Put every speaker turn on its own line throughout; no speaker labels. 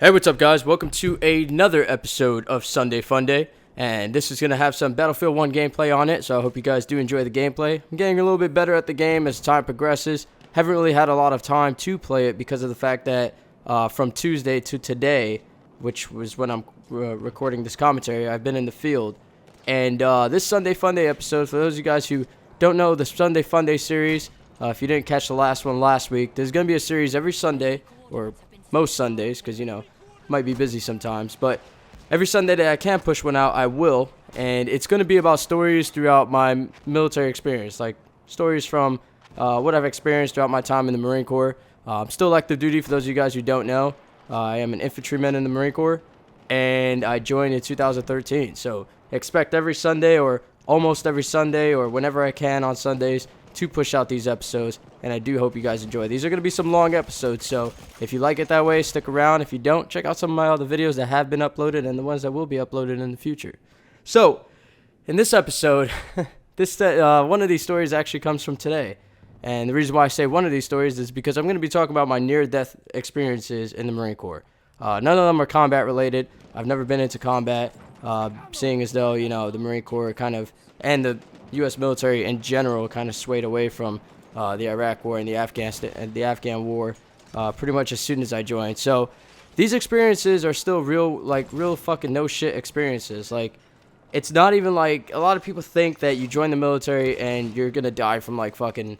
Hey, what's up, guys? Welcome to another episode of Sunday Funday, and this is going to have some Battlefield 1 gameplay on it, so I hope you guys do enjoy the gameplay. I'm getting a little bit better at the game as time progresses. Haven't really had a lot of time to play it because of the fact that from Tuesday to today, which was when I'm recording this commentary, I've been in the field. And this Sunday Funday episode, for those of you guys who don't know the Sunday Funday series, if you didn't catch the last one last week, there's going to be a series every Sunday, or most Sundays, because, you know, might be busy sometimes, but every Sunday that I can push one out, I will, and it's going to be about stories throughout my military experience, like stories from what I've experienced throughout my time in the Marine Corps. I'm still active duty, for those of you guys who don't know. I am an infantryman in the Marine Corps, and I joined in 2013, so expect every Sunday, or almost every Sunday, or whenever I can on Sundays, to push out these episodes, and I do hope you guys enjoy. These are going to be some long episodes, so if you like it that way, stick around. If you don't, check out some of my other videos that have been uploaded and the ones that will be uploaded in the future. So, in this episode, one of these stories actually comes from today, and the reason why I say one of these stories is because I'm going to be talking about my near-death experiences in the Marine Corps. None of them are combat-related. I've never been into combat, seeing as though, you know, the Marine Corps kind of, and the U.S. military in general kind of swayed away from the Iraq War and the Afghan War pretty much as soon as I joined. So these experiences are still real fucking no shit experiences. Like, it's not even like a lot of people think that you join the military and you're gonna die from like fucking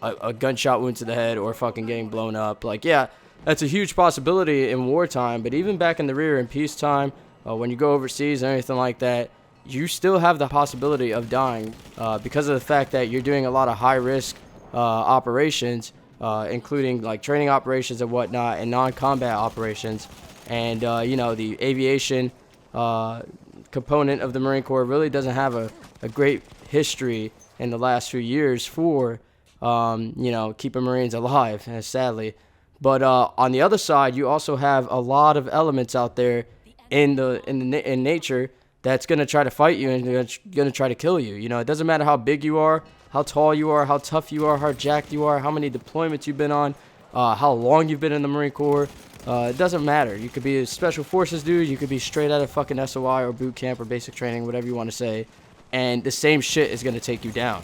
a gunshot wound to the head or fucking getting blown up. Like, yeah, that's a huge possibility in wartime, but even back in the rear in peacetime, when you go overseas or anything like that, you still have the possibility of dying because of the fact that you're doing a lot of high-risk operations, including like training operations and whatnot, and non-combat operations. And you know, the aviation component of the Marine Corps really doesn't have a great history in the last few years for you know, keeping Marines alive, sadly. But on the other side, you also have a lot of elements out there in nature that's going to try to fight you and going to try to kill you. You know, it doesn't matter how big you are, how tall you are, how tough you are, how jacked you are, how many deployments you've been on, how long you've been in the Marine Corps. It doesn't matter. You could be a special forces dude, you could be straight out of fucking SOI or boot camp or basic training, whatever you want to say, and the same shit is going to take you down.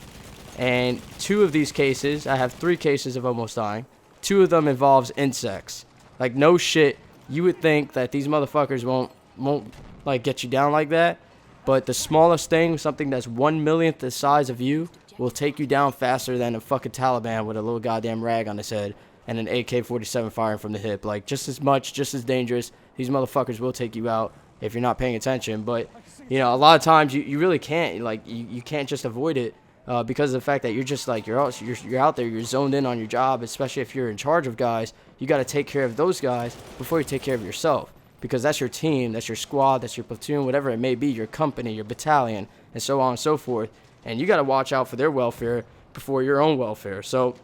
And two of these cases, I have 3 cases of almost dying. 2 of them involves insects. Like, no shit, you would think that these motherfuckers won't like get you down like that, but the smallest thing, something that's 1/1,000,000th the size of you, will take you down faster than a fucking Taliban with a little goddamn rag on his head and an AK-47 firing from the hip. Like, just as much, just as dangerous. These motherfuckers will take you out if you're not paying attention. But you know, a lot of times you really can't, like, you can't just avoid it because of the fact that you're just like you're out there, you're zoned in on your job. Especially if you're in charge of guys, you got to take care of those guys before you take care of yourself. Because that's your team, that's your squad, that's your platoon, whatever it may be, your company, your battalion, and so on and so forth. And you got to watch out for their welfare before your own welfare. So,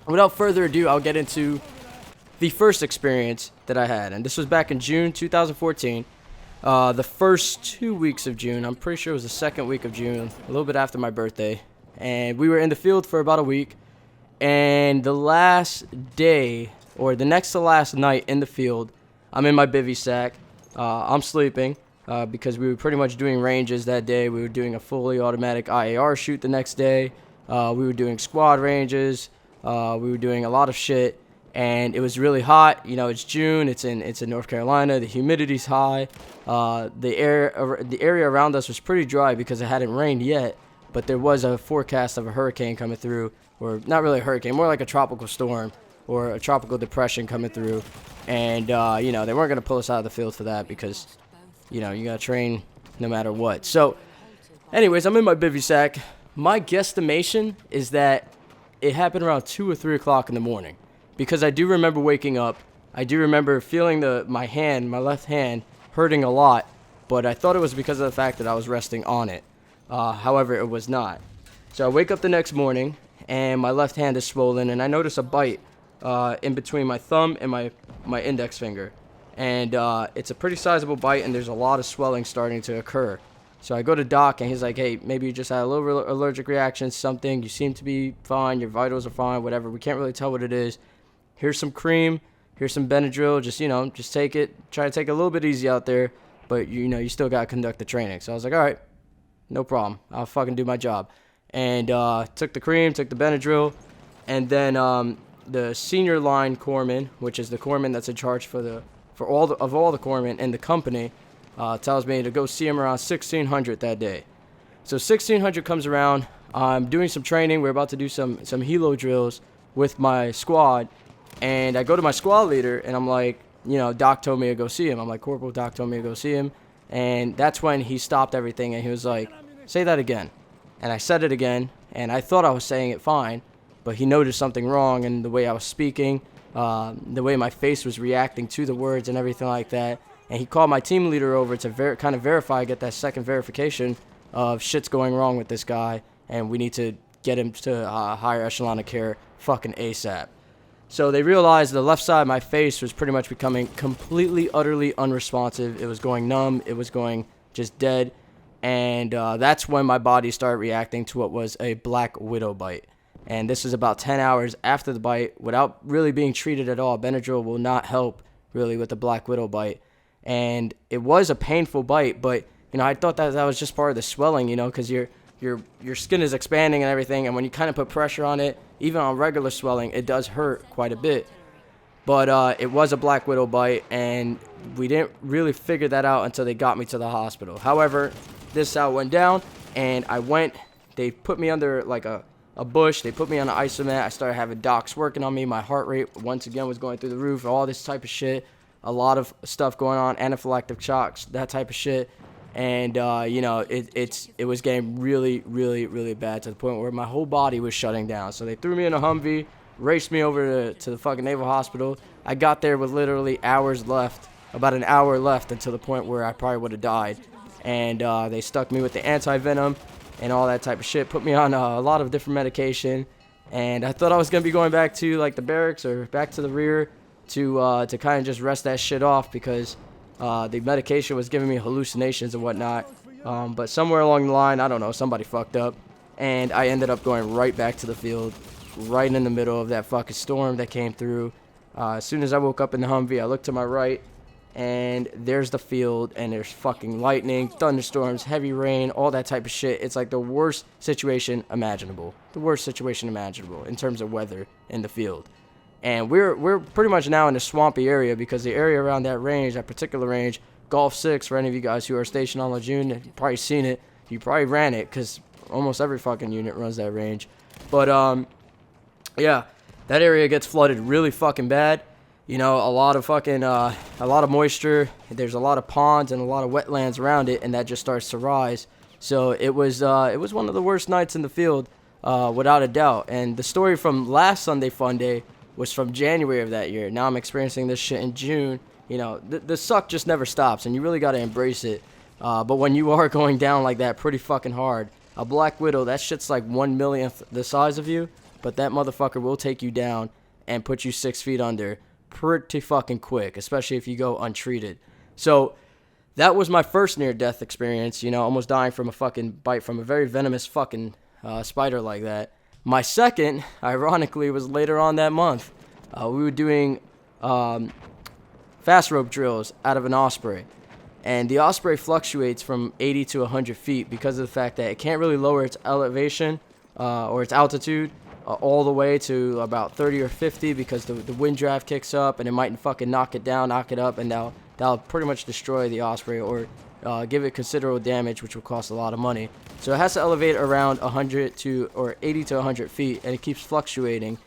without further ado, I'll get into the first experience that I had. And this was back in June 2014. The first 2 weeks of June, I'm pretty sure it was the second week of June, a little bit after my birthday. And we were in the field for about a week. And the last day, or the next to last night in the field, I'm in my bivy sack. I'm sleeping because we were pretty much doing ranges that day. We were doing a fully automatic IAR shoot the next day. We were doing squad ranges. We were doing a lot of shit, and it was really hot. You know, it's June. It's in North Carolina. The humidity's high. The area around us was pretty dry because it hadn't rained yet, but there was a forecast of a hurricane coming through, or not really a hurricane, more like a tropical storm or a tropical depression coming through. And, you know, they weren't going to pull us out of the field for that because, you know, you got to train no matter what. So, anyways, I'm in my bivy sack. My guesstimation is that it happened around 2 or 3 o'clock in the morning because I do remember waking up. I do remember feeling my left hand, hurting a lot, but I thought it was because of the fact that I was resting on it. However, it was not. So I wake up the next morning, and my left hand is swollen, and I notice a bite in between my thumb and my index finger, and it's a pretty sizable bite, and there's a lot of swelling starting to occur. So I go to Doc, and he's like, hey, maybe you just had a little allergic reaction, something, you seem to be fine, your vitals are fine, whatever, we can't really tell what it is. Here's some cream, here's some Benadryl. Just, just take it. Try to take it a little bit easy out there. But, you still got to conduct the training. So I was like, all right, no problem. I'll fucking do my job. And took the cream, took the Benadryl. And then the senior line corpsman, which is the corpsman that's in charge for all the corpsmen in the company, tells me to go see him around 1600 that day. So 1600 comes around. I'm doing some training. We're about to do some helo drills with my squad. And I go to my squad leader, and I'm like, Doc told me to go see him. I'm like, Corporal Doc told me to go see him. And that's when he stopped everything, and he was like, say that again. And I said it again, and I thought I was saying it fine, but he noticed something wrong in the way I was speaking, the way my face was reacting to the words and everything like that. And he called my team leader over to kind of verify, get that second verification of shit's going wrong with this guy, and we need to get him to higher echelon of care fucking ASAP. So they realized the left side of my face was pretty much becoming completely, utterly unresponsive. It was going numb. It was going just dead. And that's when my body started reacting to what was a black widow bite. And this is about 10 hours after the bite without really being treated at all. Benadryl will not help really with the black widow bite. And it was a painful bite, but, I thought that was just part of the swelling, because your skin is expanding and everything. And when you kind of put pressure on it, even on regular swelling, it does hurt quite a bit. But it was a black widow bite, and we didn't really figure that out until they got me to the hospital. However, this is how it went down, and they put me under like a bush. They put me on an isomat. I started having docs working on me. My heart rate, once again, was going through the roof. All this type of shit. A lot of stuff going on, anaphylactic shocks, that type of shit. And, it was getting really, really, really bad to the point where my whole body was shutting down. So they threw me in a Humvee, raced me over to the fucking Naval Hospital. I got there with literally hours left, about an hour left until the point where I probably would have died. And they stuck me with the anti-venom and all that type of shit, put me on a lot of different medication. And I thought I was going to be going back to, like, the barracks or back to the rear to kind of just rest that shit off because the medication was giving me hallucinations and whatnot. But somewhere along the line, I don't know, somebody fucked up. And I ended up going right back to the field, right in the middle of that fucking storm that came through. As soon as I woke up in the Humvee, I looked to my right, and there's the field, and there's fucking lightning, thunderstorms, heavy rain, all that type of shit. It's like the worst situation imaginable. The worst situation imaginable in terms of weather in the field. And we're pretty much now in a swampy area because the area around that range, that particular range, Gulf 6, for any of you guys who are stationed on Lejeune, you've probably seen it. You probably ran it because almost every fucking unit runs that range. But, yeah, that area gets flooded really fucking bad. A lot of moisture. There's a lot of ponds and a lot of wetlands around it, and that just starts to rise. So it was one of the worst nights in the field, without a doubt. And the story from last Sunday Funday was from January of that year. Now I'm experiencing this shit in June. The suck just never stops, and you really got to embrace it. But when you are going down like that pretty fucking hard, a black widow, that shit's like 1/millionth the size of you, but that motherfucker will take you down and put you 6 feet under pretty fucking quick, especially if you go untreated. So that was my first near-death experience, almost dying from a fucking bite from a very venomous fucking spider like that. My second, ironically, was later on that month. We were doing fast rope drills out of an Osprey. And the Osprey fluctuates from 80 to 100 feet because of the fact that it can't really lower its elevation or its altitude all the way to about 30 or 50 because the wind draft kicks up and it might fucking knock it down, knock it up, and that'll pretty much destroy the Osprey or give it considerable damage, which will cost a lot of money. So it has to elevate around 100 to or 80 to 100 feet, and it keeps fluctuating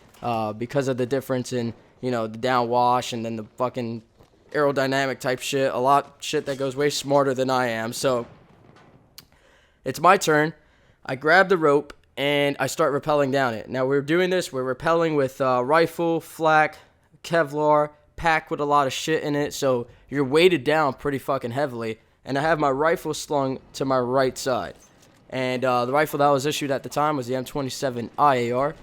because of the difference in the downwash and then the fucking aerodynamic type shit. A lot shit that goes way smarter than I am. So it's my turn. I grab the rope and I start rappelling down it. Now we're rappelling with rifle, flak, Kevlar, packed with a lot of shit in it, so you're weighted down pretty fucking heavily. And I have my rifle slung to my right side. And the rifle that was issued at the time was the M27 IAR.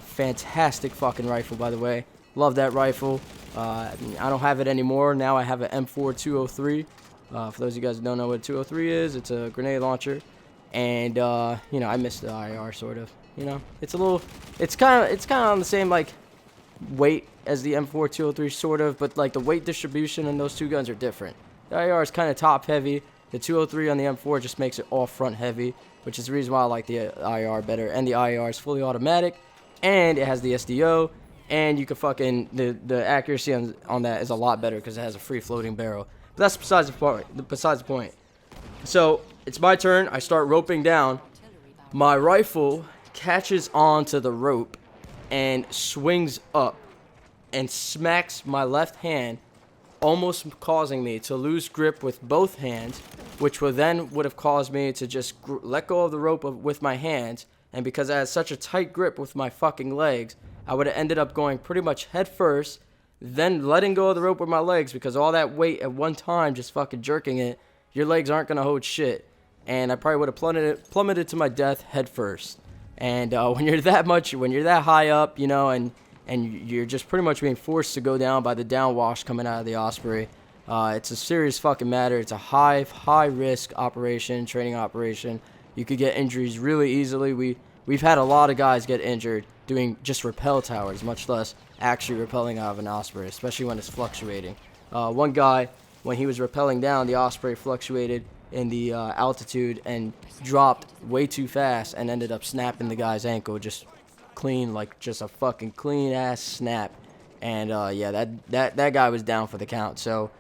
Fantastic fucking rifle, by the way. Love that rifle. I don't have it anymore. Now I have an M4 203. For those of you guys who don't know what a 203 is, it's a grenade launcher. And I miss the IR sort of. It's kind of on the same like weight as the M4 203 sort of, but like the weight distribution in those two guns are different. The IR is kind of top heavy. The 203 on the M4 just makes it all front heavy, which is the reason why I like the IR better. And the IR is fully automatic, and it has the SDO, and you can fucking the accuracy on that is a lot better because it has a free floating barrel. But that's besides the point. So it's my turn. I start roping down. My rifle catches onto the rope and swings up and smacks my left hand, almost causing me to lose grip with both hands, which would have caused me to just let go of the rope with my hands. And because I had such a tight grip with my fucking legs, I would have ended up going pretty much head first, then letting go of the rope with my legs, because all that weight at one time just fucking jerking it, your legs aren't going to hold shit. And I probably would have plummeted to my death head first. And when you're that high up, you know, and you're just pretty much being forced to go down by the downwash coming out of the Osprey, it's a serious fucking matter. It's a high risk operation, training operation. You could get injuries really easily. We've had a lot of guys get injured doing just rappel towers, much less actually rappelling out of an Osprey, especially when it's fluctuating. One guy, when he was rappelling down, the Osprey fluctuated in the altitude and dropped way too fast and ended up snapping the guy's ankle just clean, like just a fucking clean ass snap. And yeah, that guy was down for the count. So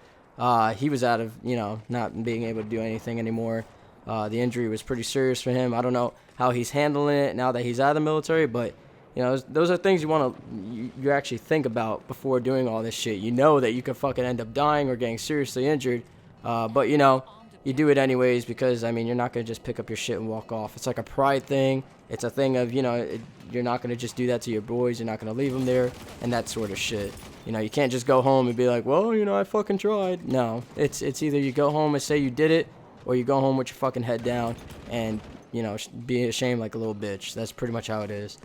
he was out of, you know, not being able to do anything anymore. The injury was pretty serious for him. I don't know how he's handling it now that he's out of the military, but you know, those are things you actually think about before doing all this shit. You know that you could fucking end up dying or getting seriously injured, but you know, you do it anyways because, I mean, you're not going to just pick up your shit and walk off. It's like a pride thing. It's a thing of, you know, you're not going to just do that to your boys. You're not going to leave them there and that sort of shit. You know, you can't just go home and be like, well, you know, I fucking tried. No, it's either you go home and say you did it, or you go home with your fucking head down and, you know, be ashamed like a little bitch. That's pretty much how it is.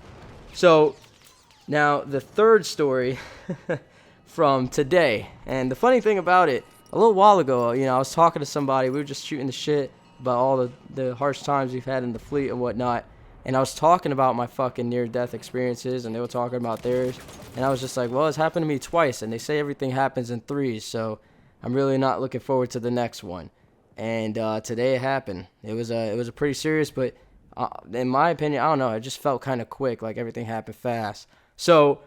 So, now the third story from today. And the funny thing about it, a little while ago, you know, I was talking to somebody. We were just shooting the shit about all the harsh times we've had in the fleet and whatnot. And I was talking about my fucking near-death experiences, and they were talking about theirs. And I was just like, well, it's happened to me twice. And they say everything happens in threes, so I'm really not looking forward to the next one. And today it happened. It was a pretty serious, but in my opinion, I don't know, it just felt kind of quick, like everything happened fast. So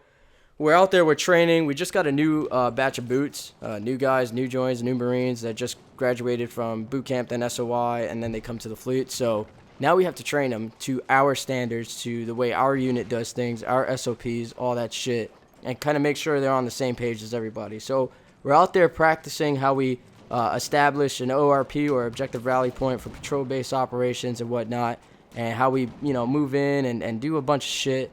we're out there, we're training. We just got a new batch of boots, new guys, new joins, new Marines that just graduated from boot camp, then SOI, and then they come to the fleet. So now we have to train them to our standards, to the way our unit does things, our SOPs, all that shit, and kind of make sure they're on the same page as everybody. So we're out there practicing how we establish an ORP, or objective rally point, for patrol-based operations and whatnot, and how we, you know, move in and do a bunch of shit.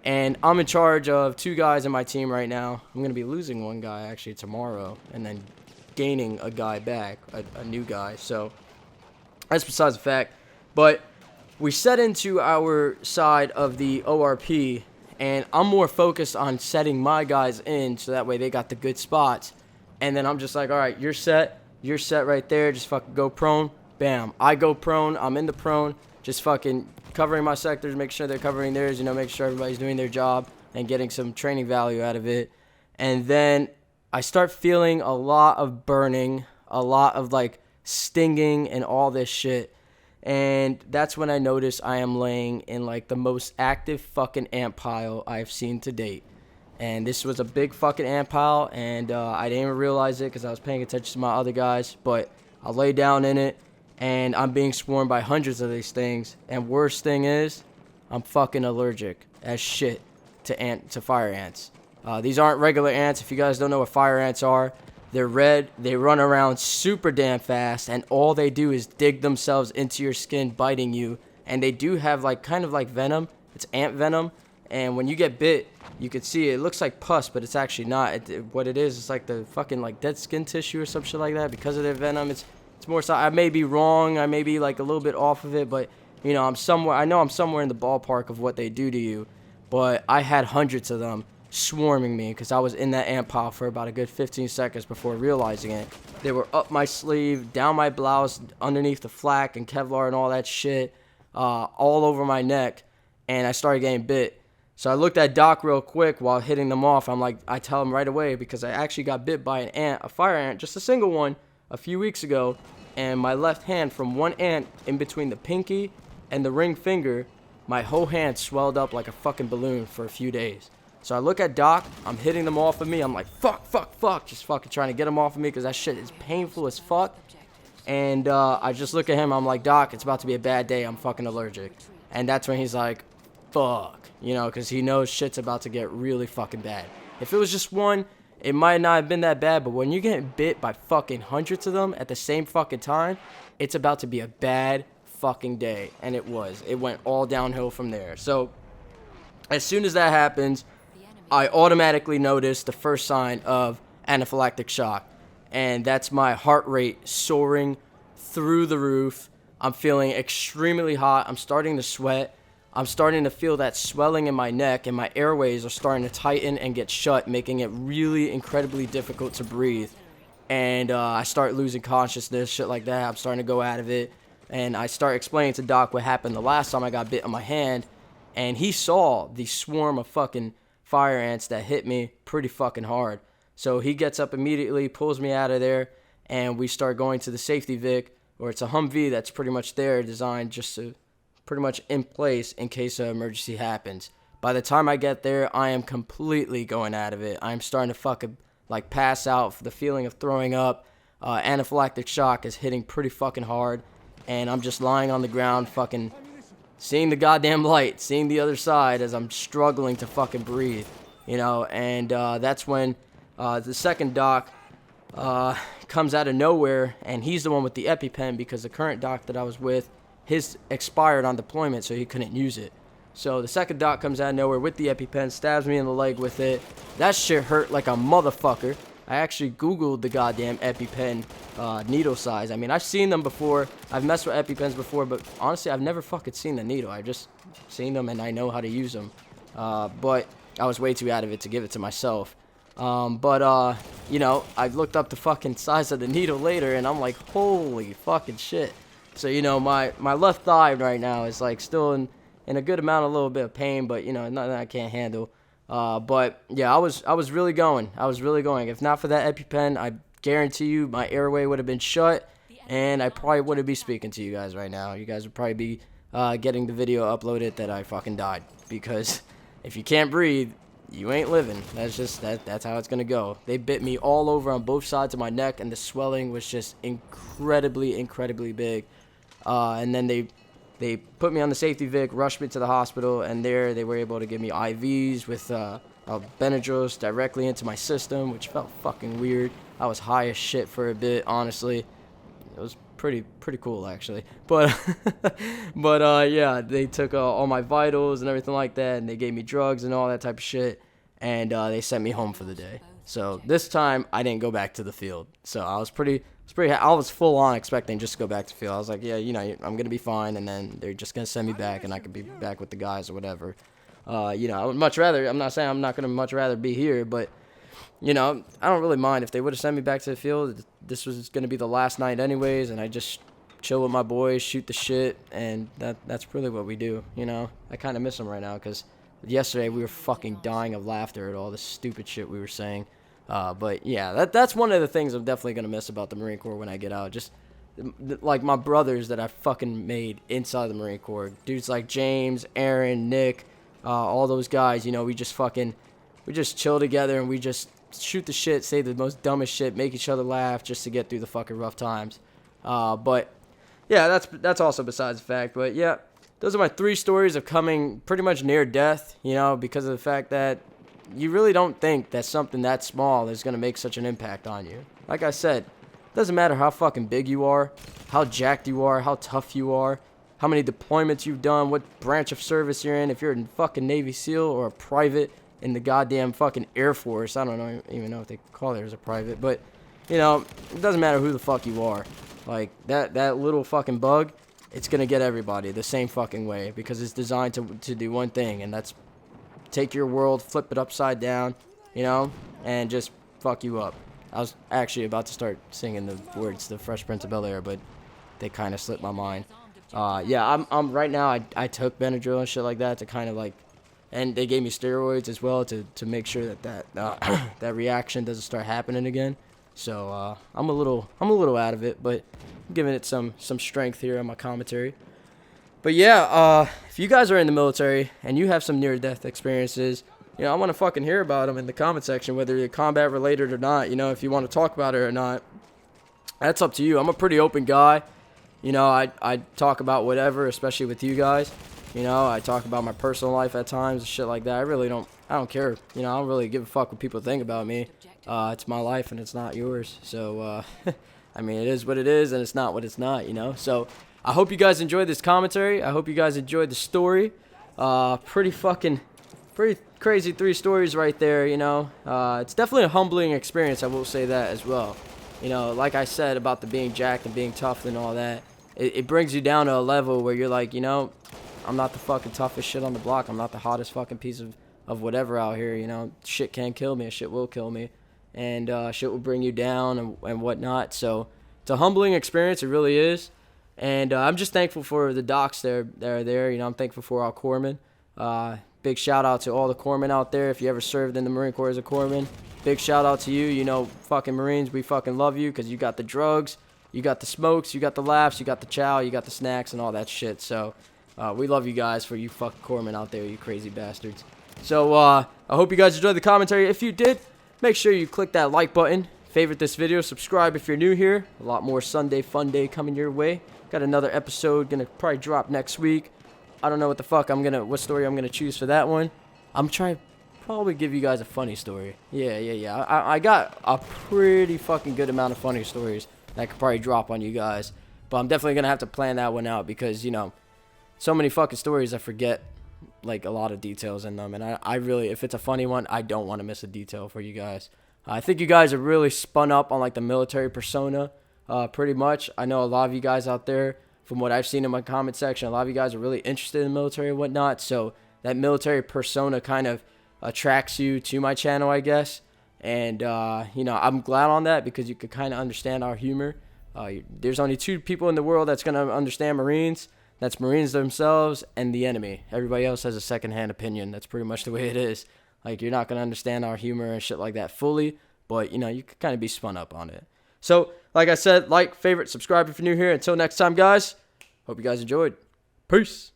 And I'm in charge of 2 guys in my team right now. I'm going to be losing 1 guy actually tomorrow, and then gaining a guy back, a new guy. So that's besides the fact. But we set into our side of the ORP, and I'm more focused on setting my guys in so that way they got the good spots. And then I'm just like, all right, you're set right there. Just fucking go prone. Bam. I go prone. I'm in the prone. Just fucking covering my sectors, make sure they're covering theirs, you know, make sure everybody's doing their job and getting some training value out of it. And then I start feeling a lot of burning, a lot of like stinging and all this shit. And that's when I notice I am laying in like the most active fucking ant pile I've seen to date. And this was a big fucking ant pile, and I didn't even realize it because I was paying attention to my other guys. But I lay down in it, and I'm being swarmed by hundreds of these things. And worst thing is, I'm fucking allergic as shit to fire ants. These aren't regular ants. If you guys don't know what fire ants are, they're red. They run around super damn fast, and all they do is dig themselves into your skin, biting you. And they do have like kind of like venom. It's ant venom. And when you get bit, you can see it looks like pus, but it's actually not. What it is, it's like the fucking like dead skin tissue or some shit like that. Because of their venom, it's more so. I may be wrong. I may be like a little bit off of it, but you know, I know I'm somewhere in the ballpark of what they do to you. But I had hundreds of them swarming me because I was in that ant pile for about a good 15 seconds before realizing it. They were up my sleeve, down my blouse, underneath the flak and Kevlar and all that shit, all over my neck, and I started getting bit. So I looked at Doc real quick while hitting them off. I tell him right away because I actually got bit by an ant, a fire ant, just a single one, a few weeks ago. And my left hand, from one ant in between the pinky and the ring finger, my whole hand swelled up like a fucking balloon for a few days. So I look at Doc, I'm hitting them off of me. I'm like, fuck, fuck, fuck. Just fucking trying to get them off of me because that shit is painful as fuck. And I just look at him. I'm like, Doc, it's about to be a bad day. I'm fucking allergic. And that's when he's like, fuck. You know, because he knows shit's about to get really fucking bad. If it was just one, it might not have been that bad. But when you get bit by fucking hundreds of them at the same fucking time, it's about to be a bad fucking day. And it was. It went all downhill from there. So as soon as that happens, I automatically notice the first sign of anaphylactic shock. And that's my heart rate soaring through the roof. I'm feeling extremely hot. I'm starting to sweat. I'm starting to feel that swelling in my neck, and my airways are starting to tighten and get shut, making it really incredibly difficult to breathe. And I start losing consciousness, shit like that. I'm starting to go out of it. And I start explaining to Doc what happened the last time I got bit on my hand. And he saw the swarm of fucking fire ants that hit me pretty fucking hard. So he gets up immediately, pulls me out of there, and we start going to the safety Vic, or it's a Humvee that's pretty much there, designed just to pretty much in place in case an emergency happens. By the time I get there, I am completely going out of it. I'm starting to fucking like pass out for the feeling of throwing up. Anaphylactic shock is hitting pretty fucking hard, and I'm just lying on the ground fucking seeing the goddamn light, seeing the other side as I'm struggling to fucking breathe, you know. And that's when the second doc comes out of nowhere, and he's the one with the EpiPen because the current doc that I was with, his expired on deployment, so he couldn't use it. So the second doc comes out of nowhere with the EpiPen, stabs me in the leg with it. That shit hurt like a motherfucker. I actually Googled the goddamn EpiPen needle size. I mean, I've seen them before. I've messed with EpiPens before, but honestly, I've never fucking seen the needle. I've just seen them, and I know how to use them. But I was way too out of it to give it to myself. You know, I looked up the fucking size of the needle later, and I'm like, holy fucking shit. So, you know, my left thigh right now is, like, still in a good amount, a little bit of pain, but, you know, nothing I can't handle. But, yeah, I was really going. I was really going. If not for that EpiPen, I guarantee you my airway would have been shut, and I probably wouldn't be speaking to you guys right now. You guys would probably be getting the video uploaded that I fucking died. Because if you can't breathe, you ain't living. That's just that's how it's gonna go. They bit me all over on both sides of my neck, and the swelling was just incredibly big. And then they put me on the safety Vic, rushed me to the hospital, and there they were able to give me IVs with Benadryl directly into my system, which felt fucking weird. I was high as shit for a bit, honestly. It was pretty cool, actually. But yeah, they took all my vitals and everything like that, and they gave me drugs and all that type of shit, and they sent me home for the day. So this time I didn't go back to the field. So I was I was full on expecting just to go back to the field. I was like, yeah, you know, I'm gonna be fine, and then they're just gonna send me back, and I could be back with the guys or whatever. You know, I would much rather. I'm not saying I'm not gonna much rather be here, but you know, I don't really mind if they would have sent me back to the field. This was gonna be the last night anyways, and I just chill with my boys, shoot the shit, and that's really what we do. You know, I kind of miss them right now because yesterday we were fucking dying of laughter at all the stupid shit we were saying. But yeah, that's one of the things I'm definitely gonna miss about the Marine Corps when I get out. Just like my brothers that I fucking made inside the Marine Corps, dudes like James, Aaron, Nick, all those guys. You know, we just chill together and we just shoot the shit, say the most dumbest shit, make each other laugh just to get through the fucking rough times. But yeah, that's also besides the fact. But yeah, those are my 3 stories of coming pretty much near death. You know, because of the fact that you really don't think that something that small is going to make such an impact on you. Like I said, it doesn't matter how fucking big you are, how jacked you are, how tough you are, how many deployments you've done, what branch of service you're in. If you're in fucking Navy SEAL or a private in the goddamn fucking Air Force, I don't even know if they call it as a private, but, you know, it doesn't matter who the fuck you are. Like, that little fucking bug, it's going to get everybody the same fucking way because it's designed to do one thing, and that's take your world, flip it upside down, you know, and just fuck you up. I was actually about to start singing the words to Fresh Prince of Bel-Air, but they kind of slipped my mind. Yeah, I'm right now, I took Benadryl and shit like that to kind of, like, and they gave me steroids as well to make sure that reaction doesn't start happening again. So I'm a little out of it, but I'm giving it some strength here on my commentary. But yeah, if you guys are in the military and you have some near-death experiences, I want to fucking hear about them in the comment section, whether they're combat related or not. If you want to talk about it or not, that's up to you. I'm a pretty open guy. I talk about whatever, especially with you guys. I talk about my personal life at times and shit like that. I don't care. I don't really give a fuck what people think about me. It's my life and it's not yours. So, I mean, it is what it is and it's not what it's not, So, I hope you guys enjoyed this commentary. I hope you guys enjoyed the story. Pretty crazy 3 stories right there, It's definitely a humbling experience, I will say that as well. Like I said about the being jacked and being tough and all that, it brings you down to a level where you're like, I'm not the fucking toughest shit on the block. I'm not the hottest fucking piece of whatever out here, Shit can't kill me. Shit will kill me. And shit will bring you down and whatnot. So it's a humbling experience. It really is. And I'm just thankful for the docs that are there. I'm thankful for our corpsmen. Big shout out to all the corpsmen out there. If you ever served in the Marine Corps as a corpsman, big shout out to you. Fucking Marines, we fucking love you because you got the drugs, you got the smokes, you got the laughs, you got the chow, you got the snacks and all that shit. So we love you guys for you fucking corpsmen out there, you crazy bastards. So I hope you guys enjoyed the commentary. If you did, make sure you click that like button, favorite this video, subscribe if you're new here. A lot more Sunday Funday coming your way. Got another episode gonna probably drop next week. I don't know what story I'm gonna choose for that one. I'm trying to probably give you guys a funny story. Yeah. I got a pretty fucking good amount of funny stories that I could probably drop on you guys. But I'm definitely gonna have to plan that one out because, so many fucking stories I forget like a lot of details in them. And I really, if it's a funny one, I don't want to miss a detail for you guys. I think you guys are really spun up on like the military persona, pretty much. I know a lot of you guys out there, from what I've seen in my comment section, a lot of you guys are really interested in the military and whatnot. So that military persona kind of attracts you to my channel, I guess. And, I'm glad on that because you could kind of understand our humor. There's only 2 people in the world that's going to understand Marines. That's Marines themselves and the enemy. Everybody else has a second-hand opinion. That's pretty much the way it is. Like, you're not going to understand our humor and shit like that fully, but, you could kind of be spun up on it. So, like I said, like, favorite, subscribe if you're new here. Until next time, guys, hope you guys enjoyed. Peace.